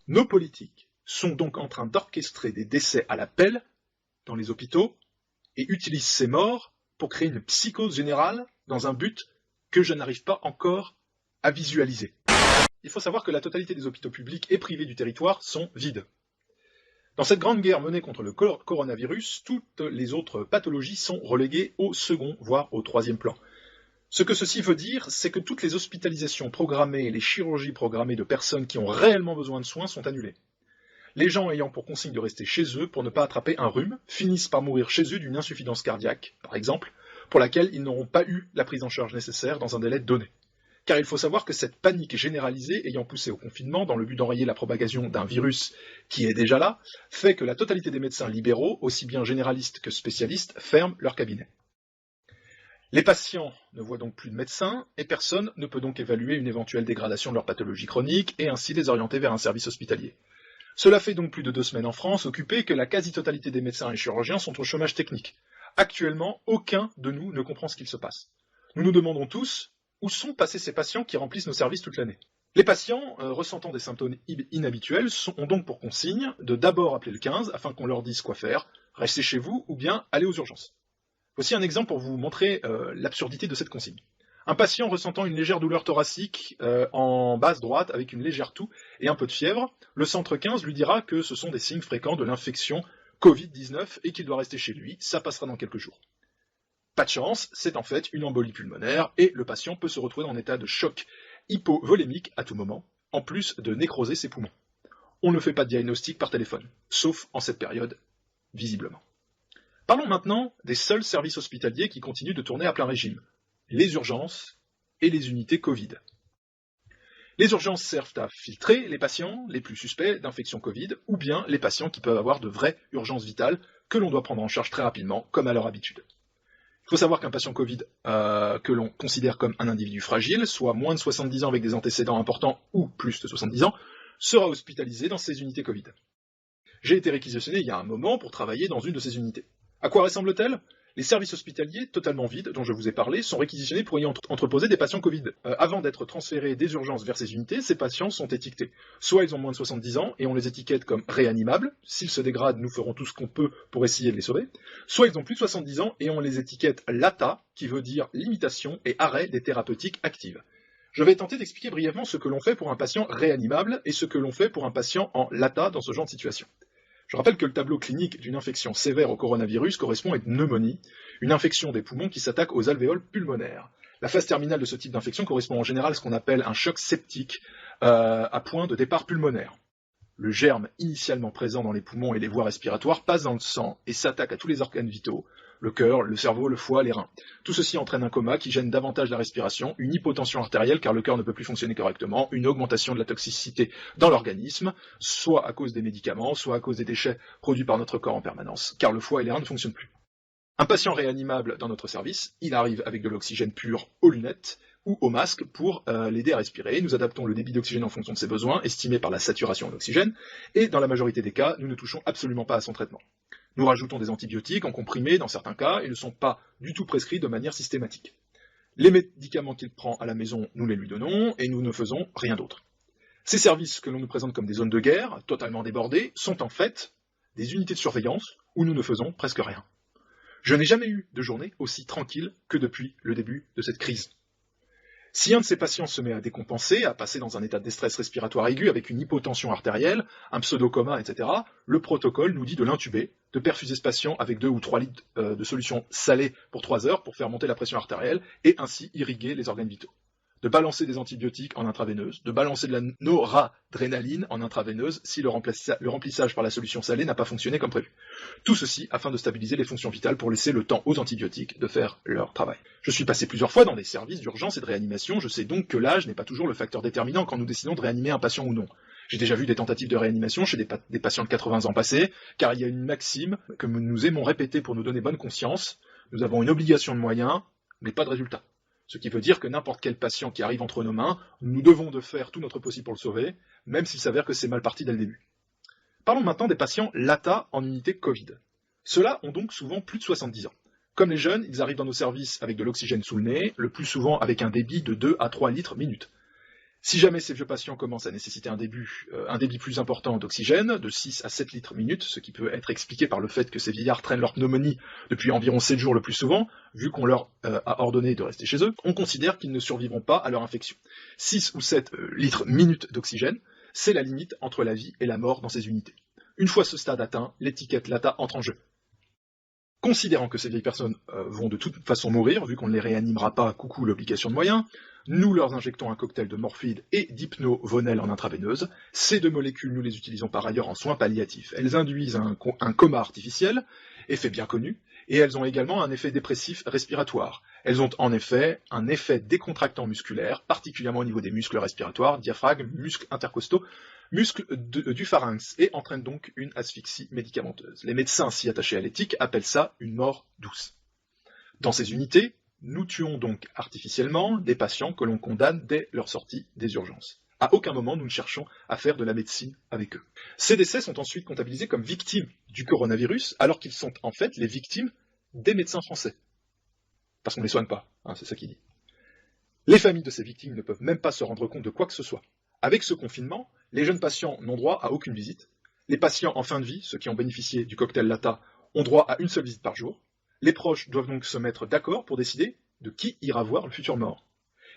Nos politiques sont donc en train d'orchestrer des décès à la pelle dans les hôpitaux et utilisent ces morts pour créer une psychose générale dans un but que je n'arrive pas encore à visualiser. Il faut savoir que la totalité des hôpitaux publics et privés du territoire sont vides. Dans cette grande guerre menée contre le coronavirus, toutes les autres pathologies sont reléguées au second, voire au troisième plan. Ce que ceci veut dire, c'est que toutes les hospitalisations programmées et les chirurgies programmées de personnes qui ont réellement besoin de soins sont annulées. Les gens ayant pour consigne de rester chez eux pour ne pas attraper un rhume finissent par mourir chez eux d'une insuffisance cardiaque, par exemple, pour laquelle ils n'auront pas eu la prise en charge nécessaire dans un délai donné. Car il faut savoir que cette panique généralisée ayant poussé au confinement dans le but d'enrayer la propagation d'un virus qui est déjà là, fait que la totalité des médecins libéraux, aussi bien généralistes que spécialistes, ferment leur cabinet. Les patients ne voient donc plus de médecins et personne ne peut donc évaluer une éventuelle dégradation de leur pathologie chronique et ainsi les orienter vers un service hospitalier. Cela fait donc plus de 2 semaines en France occupées que la quasi-totalité des médecins et chirurgiens sont au chômage technique. Actuellement, aucun de nous ne comprend ce qu'il se passe. Nous nous demandons tous où sont passés ces patients qui remplissent nos services toute l'année. Les patients ressentant des symptômes inhabituels ont donc pour consigne de d'abord appeler le 15 afin qu'on leur dise quoi faire, rester chez vous ou bien aller aux urgences. Voici un exemple pour vous montrer l'absurdité de cette consigne. Un patient ressentant une légère douleur thoracique en base droite avec une légère toux et un peu de fièvre, le centre 15 lui dira que ce sont des signes fréquents de l'infection Covid-19 et qu'il doit rester chez lui, ça passera dans quelques jours. Pas de chance, c'est en fait une embolie pulmonaire et le patient peut se retrouver en état de choc hypovolémique à tout moment, en plus de nécroser ses poumons. On ne fait pas de diagnostic par téléphone, sauf en cette période, visiblement. Parlons maintenant des seuls services hospitaliers qui continuent de tourner à plein régime, les urgences et les unités Covid. Les urgences servent à filtrer les patients les plus suspects d'infection Covid ou bien les patients qui peuvent avoir de vraies urgences vitales que l'on doit prendre en charge très rapidement, comme à leur habitude. Il faut savoir qu'un patient Covid que l'on considère comme un individu fragile, soit moins de 70 ans avec des antécédents importants ou plus de 70 ans, sera hospitalisé dans ces unités Covid. J'ai été réquisitionné il y a un moment pour travailler dans une de ces unités. À quoi ressemble-t-elle ? Les services hospitaliers, totalement vides, dont je vous ai parlé, sont réquisitionnés pour y entreposer des patients Covid. Avant d'être transférés des urgences vers ces unités, ces patients sont étiquetés. Soit ils ont moins de 70 ans et on les étiquette comme réanimables, s'ils se dégradent, nous ferons tout ce qu'on peut pour essayer de les sauver. Soit ils ont plus de 70 ans et on les étiquette LATA, qui veut dire limitation et arrêt des thérapeutiques actives. Je vais tenter d'expliquer brièvement ce que l'on fait pour un patient réanimable et ce que l'on fait pour un patient en LATA dans ce genre de situation. Je rappelle que le tableau clinique d'une infection sévère au coronavirus correspond à une pneumonie, une infection des poumons qui s'attaque aux alvéoles pulmonaires. La phase terminale de ce type d'infection correspond en général à ce qu'on appelle un choc septique à point de départ pulmonaire. Le germe initialement présent dans les poumons et les voies respiratoires passe dans le sang et s'attaque à tous les organes vitaux, le cœur, le cerveau, le foie, les reins. Tout ceci entraîne un coma qui gêne davantage la respiration, une hypotension artérielle car le cœur ne peut plus fonctionner correctement, une augmentation de la toxicité dans l'organisme, soit à cause des médicaments, soit à cause des déchets produits par notre corps en permanence, car le foie et les reins ne fonctionnent plus. Un patient réanimable dans notre service, il arrive avec de l'oxygène pur aux lunettes ou au masque pour l'aider à respirer. Nous adaptons le débit d'oxygène en fonction de ses besoins, estimé par la saturation d'oxygène, et dans la majorité des cas, nous ne touchons absolument pas à son traitement. Nous rajoutons des antibiotiques en comprimés dans certains cas et ne sont pas du tout prescrits de manière systématique. Les médicaments qu'il prend à la maison, nous les lui donnons et nous ne faisons rien d'autre. Ces services que l'on nous présente comme des zones de guerre, totalement débordées, sont en fait des unités de surveillance où nous ne faisons presque rien. Je n'ai jamais eu de journée aussi tranquille que depuis le début de cette crise. Si un de ces patients se met à décompenser, à passer dans un état de détresse respiratoire aigu avec une hypotension artérielle, un pseudocoma, etc., le protocole nous dit de l'intuber, de perfuser ce patient avec 2 ou 3 litres de solution salée pour 3 heures pour faire monter la pression artérielle et ainsi irriguer les organes vitaux. De balancer des antibiotiques en intraveineuse, de balancer de la noradrénaline en intraveineuse si le remplissage par la solution salée n'a pas fonctionné comme prévu. Tout ceci afin de stabiliser les fonctions vitales pour laisser le temps aux antibiotiques de faire leur travail. Je suis passé plusieurs fois dans des services d'urgence et de réanimation, je sais donc que l'âge n'est pas toujours le facteur déterminant quand nous décidons de réanimer un patient ou non. J'ai déjà vu des tentatives de réanimation chez des patients de 80 ans passés, car il y a une maxime que nous aimons répéter pour nous donner bonne conscience, nous avons une obligation de moyens, mais pas de résultat. Ce qui veut dire que n'importe quel patient qui arrive entre nos mains, nous devons de faire tout notre possible pour le sauver, même s'il s'avère que c'est mal parti dès le début. Parlons maintenant des patients LATA en unité Covid. Ceux-là ont donc souvent plus de 70 ans. Comme les jeunes, ils arrivent dans nos services avec de l'oxygène sous le nez, le plus souvent avec un débit de 2 à 3 litres minute. Si jamais ces vieux patients commencent à nécessiter un débit plus important d'oxygène, de 6 à 7 litres minute, ce qui peut être expliqué par le fait que ces vieillards traînent leur pneumonie depuis environ 7 jours le plus souvent, vu qu'on leur a ordonné de rester chez eux, on considère qu'ils ne survivront pas à leur infection. 6 ou 7 litres minute d'oxygène, c'est la limite entre la vie et la mort dans ces unités. Une fois ce stade atteint, l'étiquette LATA entre en jeu. Considérant que ces vieilles personnes vont de toute façon mourir, vu qu'on ne les réanimera pas, coucou l'obligation de moyens, nous leur injectons un cocktail de morphine et d'hypnovonel en intraveineuse. Ces deux molécules, nous les utilisons par ailleurs en soins palliatifs. Elles induisent un coma artificiel, effet bien connu, et elles ont également un effet dépressif respiratoire. Elles ont en effet un effet décontractant musculaire, particulièrement au niveau des muscles respiratoires, diaphragme, muscles intercostaux, muscles du pharynx, et entraînent donc une asphyxie médicamenteuse. Les médecins si attachés à l'éthique appellent ça une mort douce. Dans ces unités, nous tuons donc artificiellement des patients que l'on condamne dès leur sortie des urgences. À aucun moment nous ne cherchons à faire de la médecine avec eux. Ces décès sont ensuite comptabilisés comme victimes du coronavirus, alors qu'ils sont en fait les victimes des médecins français. Parce qu'on ne les soigne pas, hein, c'est ça qu'il dit. Les familles de ces victimes ne peuvent même pas se rendre compte de quoi que ce soit. Avec ce confinement, les jeunes patients n'ont droit à aucune visite. Les patients en fin de vie, ceux qui ont bénéficié du cocktail LATA, ont droit à une seule visite par jour. Les proches doivent donc se mettre d'accord pour décider de qui ira voir le futur mort.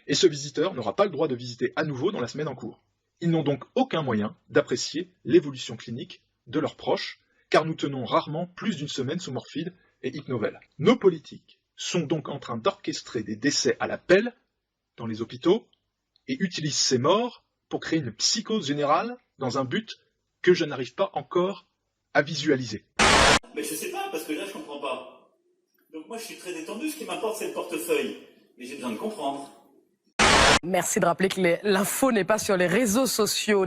Et ce visiteur n'aura pas le droit de visiter à nouveau dans la semaine en cours. Ils n'ont donc aucun moyen d'apprécier l'évolution clinique de leurs proches, car nous tenons rarement plus d'une semaine sous morphine et hypnovel. Nos politiques sont donc en train d'orchestrer des décès à la pelle dans les hôpitaux et utilisent ces morts pour créer une psychose générale dans un but que je n'arrive pas encore à visualiser. Mais je sais pas, parce que là je comprends pas. Donc moi je suis très détendu, ce qui m'importe c'est le portefeuille. Mais j'ai besoin de comprendre. Merci de rappeler que l'info n'est pas sur les réseaux sociaux.